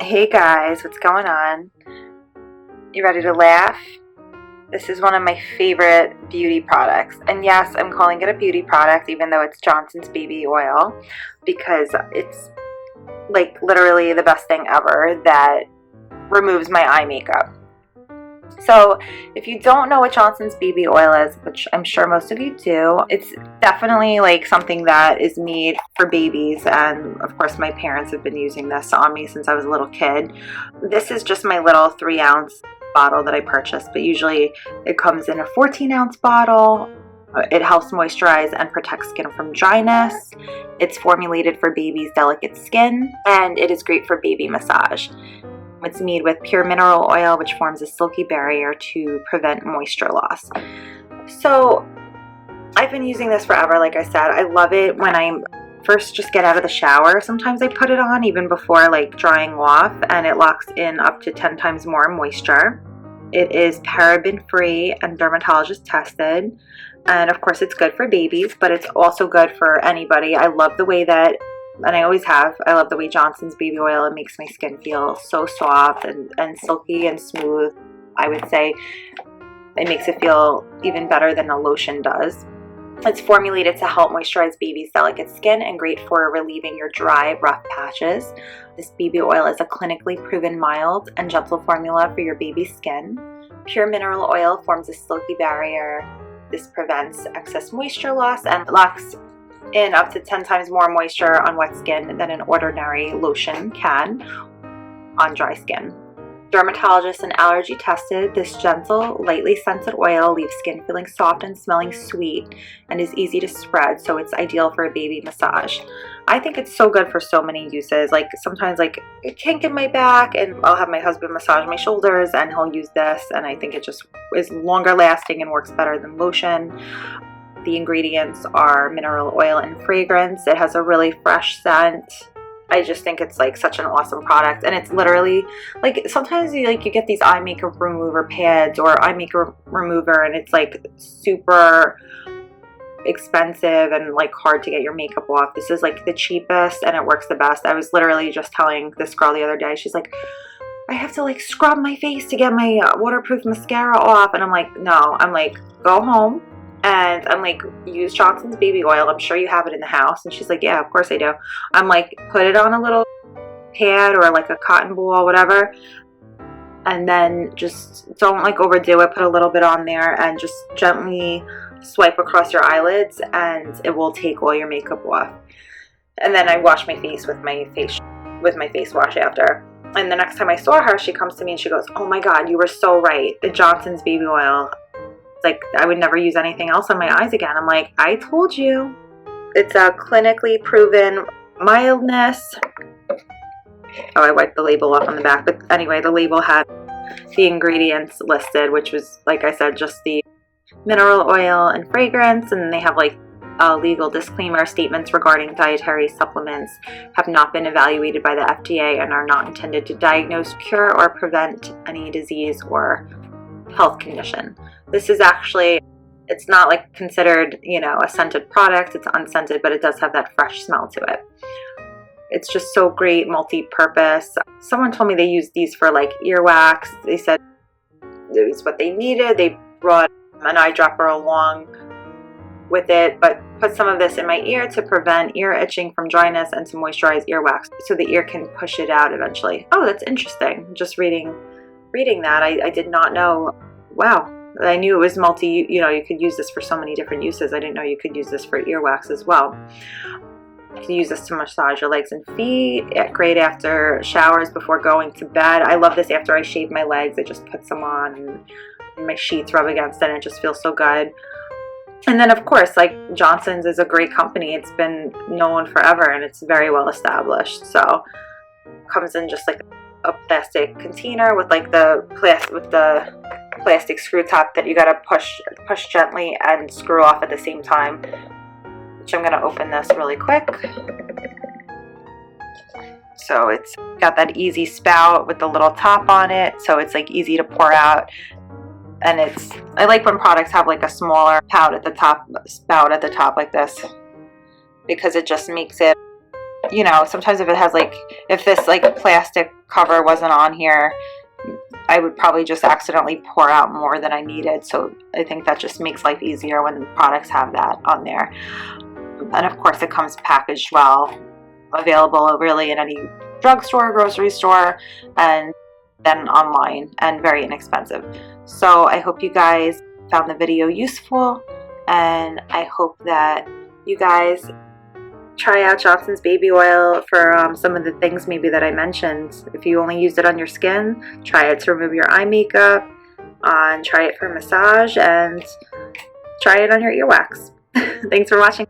Hey guys, what's going on? You ready to laugh? This is one of my favorite beauty products. And yes, I'm calling it a beauty product even though it's Johnson's baby oil, because it's like literally the best thing ever that removes my eye makeup. So if you don't know what Johnson's baby oil is, which I'm sure most of you do, it's definitely like something that is made for babies, and of course my parents have been using this on me since I was a little kid. This is just my little 3-ounce bottle that I purchased, but usually it comes in a 14-ounce bottle. It helps moisturize and protect skin from dryness. It's formulated for babies' delicate skin, and it is great for baby massage. It's made with pure mineral oil, which forms a silky barrier to prevent moisture loss. So I've been using this forever, like I said. I love it when I first just get out of the shower. Sometimes I put it on even before like drying off, and it locks in up to 10 times more moisture. It is paraben free and dermatologist tested. And of course it's good for babies, but it's also good for anybody. I love the way that, and I always have, I love the way Johnson's baby oil, it makes my skin feel so soft and silky and smooth. I would say it makes it feel even better than a lotion does. It's formulated to help moisturize baby's delicate skin and great for relieving your dry, rough patches. This baby oil is a clinically proven mild and gentle formula for your baby's skin. Pure mineral oil forms a silky barrier. This prevents excess moisture loss and locks in up to 10 times more moisture on wet skin than an ordinary lotion can on dry skin. Dermatologists and allergy tested, this gentle, lightly scented oil leaves skin feeling soft and smelling sweet and is easy to spread, so it's ideal for a baby massage. I think it's so good for so many uses. Like sometimes like a kink in my back, and I'll have my husband massage my shoulders and he'll use this, and I think it just is longer lasting and works better than lotion. The ingredients are mineral oil and fragrance. It has a really fresh scent. I just think it's like such an awesome product, and it's literally like sometimes you get these eye makeup remover pads or eye makeup remover, and it's like super expensive and like hard to get your makeup off. This is like the cheapest and it works the best. I was literally just telling this girl the other day, she's like, I have to like scrub my face to get my waterproof mascara off, and I'm like, no. I'm like, go home. And I'm like, use Johnson's baby oil. I'm sure you have it in the house. And she's like, yeah, of course I do. I'm like, put it on a little pad or like a cotton ball, whatever. And then just don't like overdo it. Put a little bit on there and just gently swipe across your eyelids, and it will take all your makeup off. And then I wash my face with my face wash after. And the next time I saw her, she comes to me and she goes, oh my God, you were so right. The Johnson's baby oil. Like I would never use anything else on my eyes again. I'm like, I told you. It's a clinically proven mildness. Oh, I wiped the label off on the back. But anyway, the label had the ingredients listed, which was, like I said, just the mineral oil and fragrance. And they have like a legal disclaimer: statements regarding dietary supplements have not been evaluated by the FDA and are not intended to diagnose, cure, or prevent any disease or health condition. This is actually, it's not like considered, you know, a scented product. It's unscented, but it does have that fresh smell to it. It's just so great, multi-purpose. Someone told me they used these for like earwax. They said it was what they needed. They brought an eyedropper along with it, but put some of this in my ear to prevent ear itching from dryness and to moisturize earwax so the ear can push it out eventually. Oh, that's interesting. Just reading that, I did not know. Wow. I knew it was you could use this for so many different uses. I didn't know you could use this for earwax as well. You can use this to massage your legs and feet. Great after showers before going to bed. I love this after I shave my legs. I just put some on and my sheets rub against it, and it just feels so good. And then of course, like Johnson's is a great company. It's been known forever and it's very well established. So it comes in just like a plastic container with like the plastic screw top that you gotta push gently and screw off at the same time, which I'm gonna open this really quick. So it's got that easy spout with the little top on it, so it's like easy to pour out. And I like when products have like a smaller spout at the top like this, because it just makes it you know, sometimes if it has like, if this like plastic cover wasn't on here, I would probably just accidentally pour out more than I needed. So I think that just makes life easier when products have that on there. And of course it comes packaged well, available really in any drugstore, grocery store, and then online, and very inexpensive. So I hope you guys found the video useful, and I hope that you guys try out Johnson's baby oil for some of the things maybe that I mentioned. If you only use it on your skin, try it to remove your eye makeup, and try it for massage, and try it on your earwax. Thanks for watching.